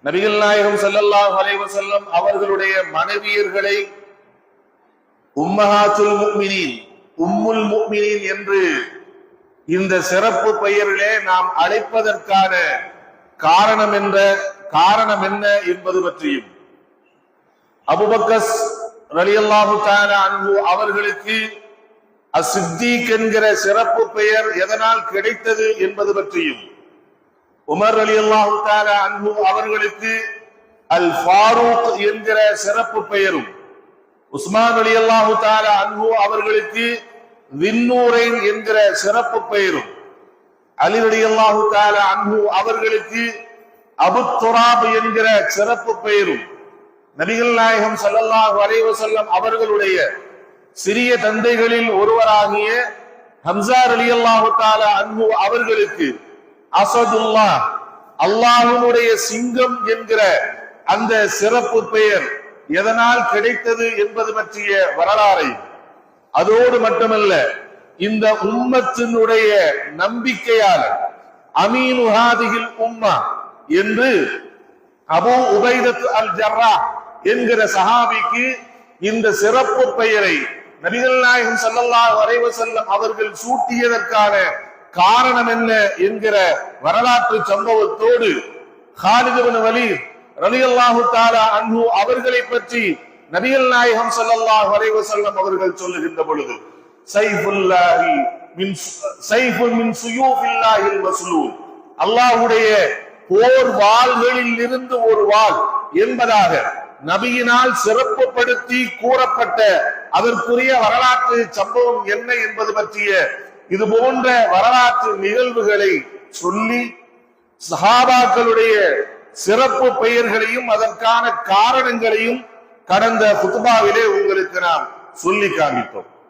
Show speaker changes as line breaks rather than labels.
நபிகள் நாயகம் ஸல்லல்லாஹு அலைஹி வஸல்லம் அவர்களுடைய மனைவியர்களை உம்மஹாத்துல் முஃமினீன், உம்முல் முஃமினீன் என்று இந்த சிறப்பு பெயரிலே நாம் அழைப்பதற்கான காரணம் என்ன என்பது பற்றியும், அபூபக்கர் ரலியல்லாஹு தஆலா அன்ஹு அவர்களுக்கு அஸ்-சித்தீக் என்கிற சிறப்பு பெயர் எதனால் கிடைத்தது என்பது பற்றியும், உமர் ரலியல்லாஹு தஆலா அன்ஹு அவர்களுக்கு அல் ஃபாரூக் என்கிற சிறப்பு பெயரும், உஸ்மான் ரலியல்லாஹு தஆலா அன்ஹு அவர்களுக்கு வின்னூரைன் என்கிற சிறப்பு பெயரும், அலி ரலியல்லாஹு தஆலா அன்ஹு அவர்களுக்கு அபு துராப் என்கிற சிறப்பு பெயரும், நபிகள் நாயகம் ஸல்லல்லாஹு அலைஹி வஸல்லம் அவர்களுடைய சிறிய தந்தைகளில் ஒருவராகிய ஹம்ஸா ரலியல்லாஹு தஆலா அன்ஹு அவர்களுக்கு அஸதுல்லாஹ், அல்லாஹ்வுடைய சிங்கம் என்கிற அந்த சிறப்பு பெயர் எதனால் கிடைத்தது என்பது பற்றிய வரலாறை, அதோடு மட்டுமல்ல இந்த உம்மத்தினுடைய நம்பிக்கையாளர் அமீனு ஹாதிஹில் உம்மா என்று அபூ உபைதத் அல் ஜர்ராஹ் என்கிற சஹாபிக்கு இந்த சிறப்பு பெயரை நபிகள் நாயகம் ஸல்லல்லாஹு அலைஹி வஸல்லம் அவர்கள் சூட்டியதற்கான காரணம் என்ன என்கிற வரலாற்று சம்பவத்தோடு காலித் இப்னு வலீத் ரலியல்லாஹு தஆலா அன்ஹு அவர்களை பற்றி நபிகள் நாயகம் ஸல்லல்லாஹு அலைஹி வஸல்லம் அவர்கள் சொல்லுகின்ற பொழுது, சைஃபுன் மின் சுயூஃபில்லாஹில் மஸ்லூல், அல்லாஹ்வுடைய போர் வாள்களில் இருந்து ஒரு வாள் என்பதாக நபியினால் சிறப்புப்படுத்தி கூறப்பட்ட அதற்குரிய வரலாற்று சம்பவம் என்ன என்பது பற்றிய இது போன்ற வரலாற்று நிகழ்வுகளை சொல்லி சஹாபாக்களுடைய சிறப்பு பெயர்களையும் அதற்கான காரணங்களையும் கடந்த குத்பாவிலே உங்களுக்கு நாம் சொல்லி காண்பித்தோம்.